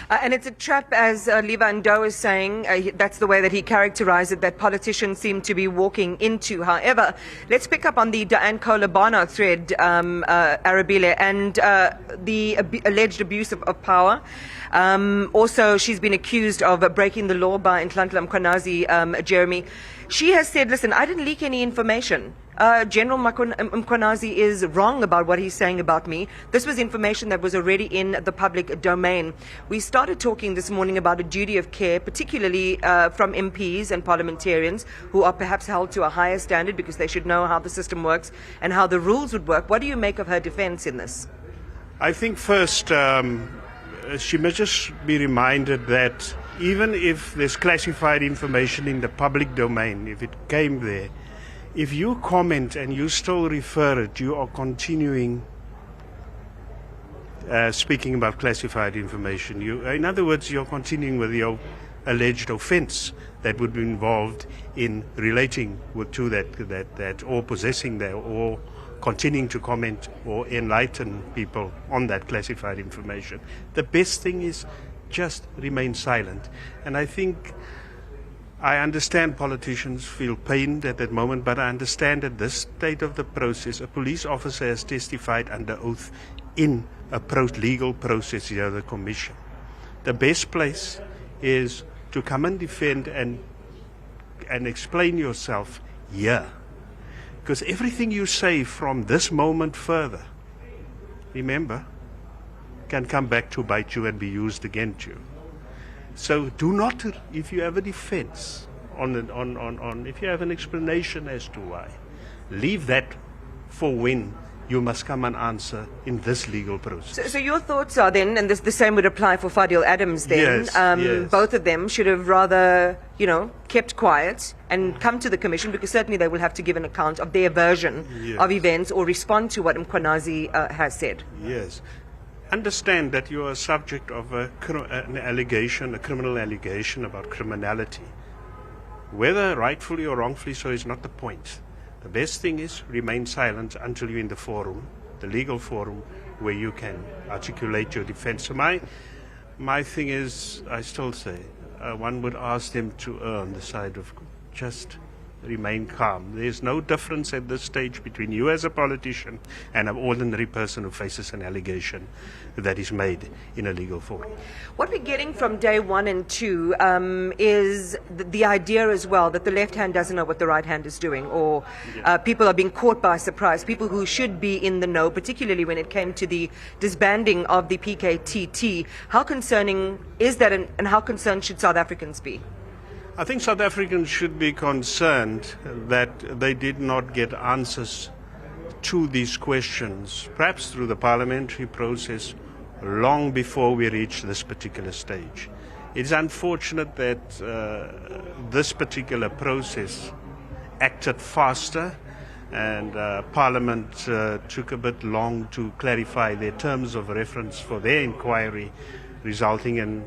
And it's a trap, as Levan Doe is saying. That's the way that he characterized it, that politicians seem to be walking into. However, let's pick up on the Dianne Kohler Barnard thread, Arabile, and the alleged abuse of power. Also, she's been accused of breaking the law by Nhlanhla Mkhwanazi, Jeremy. She has said, listen, I didn't leak any information. General Mkhwanazi is wrong about what he's saying about me. This was information that was already in the public domain. We started talking this morning about a duty of care, particularly from MPs and parliamentarians who are perhaps held to a higher standard because they should know how the system works and how the rules would work. What do you make of her defense in this? I think first she must just be reminded that even if there's classified information in the public domain, if it came there, if you comment and you still refer it, you are continuing speaking about classified information. In other words, you're continuing with your alleged offense that would be involved in relating to that or possessing that or continuing to comment or enlighten people on that classified information. The best thing is just remain silent. And I think I understand politicians feel pained at that moment, but I understand at this state of the process, a police officer has testified under oath in a legal process here, the commission. The best place is to come and defend and explain yourself here. Because everything you say from this moment further, remember, can come back to bite you and be used against you. So do not, if you have a defense if you have an explanation as to why, leave that for when you must come and answer in this legal process. So your thoughts are then, and the same would apply for Fadil Adams then, yes. Both of them should have rather, kept quiet and come to the commission, because certainly they will have to give an account of their version of events or respond to what Mkhwanazi has said. Yes. Understand that you are subject of an allegation, a criminal allegation about criminality. Whether rightfully or wrongfully so is not the point. The best thing is remain silent until you're in the forum, the legal forum, where you can articulate your defense. So my thing is, I still say, one would ask them to err on the side of just remain calm. There's no difference at this stage between you as a politician and an ordinary person who faces an allegation that is made in a legal forum. What we're getting from day 1 and 2 is the idea as well that the left hand doesn't know what the right hand is doing, or people are being caught by surprise, people who should be in the know, particularly when it came to the disbanding of the PKTT. How concerning is that, and how concerned should South Africans be? I think South Africans should be concerned that they did not get answers to these questions, perhaps through the parliamentary process, long before we reach this particular stage. It's unfortunate that this particular process acted faster, and Parliament took a bit long to clarify their terms of reference for their inquiry, resulting in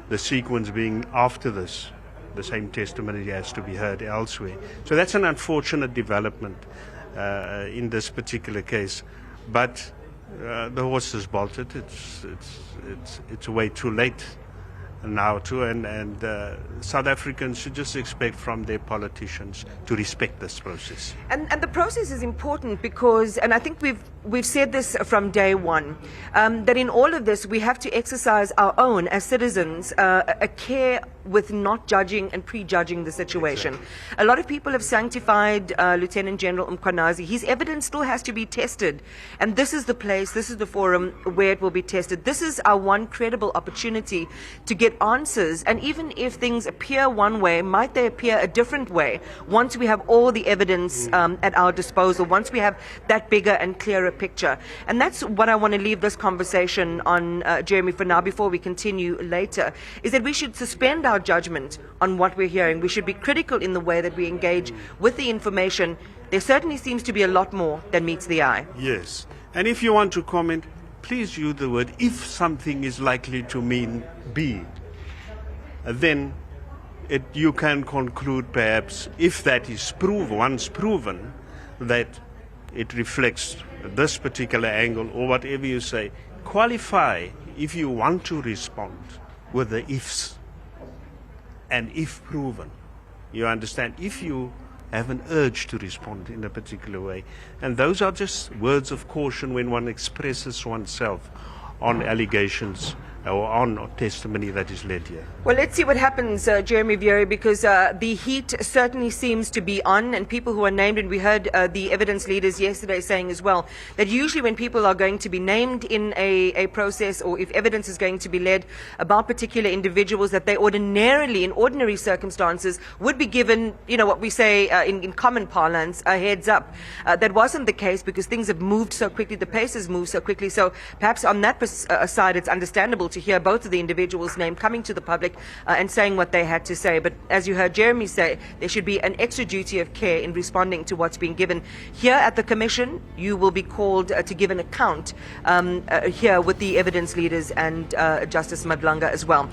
the sequence being after this. The same testimony has to be heard elsewhere. So that's an unfortunate development in this particular case. But the horse is bolted. It's way too late now too, and South Africans should just expect from their politicians to respect this process. And the process is important because, and I think we've said this from day one, that in all of this we have to exercise our own, as citizens, a care with not judging and prejudging the situation. Exactly. A lot of people have sanctified Lieutenant General Mkhwanazi. His evidence still has to be tested, and this is the place, this is the forum where it will be tested. This is our one credible opportunity to get answers, and even if things appear one way, might they appear a different way once we have all the evidence at our disposal, once we have that bigger and clearer picture. And that's what I want to leave this conversation on, Jeremy, for now, before we continue later, is that we should suspend our judgment on what we're hearing. We should be critical in the way that we engage with the information. There certainly seems to be a lot more than meets the eye. Yes, and if you want to comment, please use the word if something is likely to mean B. Then you can conclude, perhaps, if that is once proven, that it reflects this particular angle or whatever you say. Qualify if you want to respond. with the ifs and if proven. You understand? If you have an urge to respond in a particular way. And those are just words of caution when one expresses oneself on allegations or on testimony that is led here. Well, let's see what happens, Jeremy Vearey, because the heat certainly seems to be on, and people who are named, and we heard the evidence leaders yesterday saying as well, that usually when people are going to be named in a process, or if evidence is going to be led about particular individuals, that they ordinarily, in ordinary circumstances, would be given, you know, what we say in common parlance, a heads up. That wasn't the case because things have moved so quickly, the pace has moved so quickly, so perhaps on that side it's understandable to hear both of the individuals named coming to the public and saying what they had to say. But as you heard Jeremy say, there should be an extra duty of care in responding to what's being given. Here at the Commission, you will be called to give an account here with the evidence leaders and Justice Nhlanhla as well.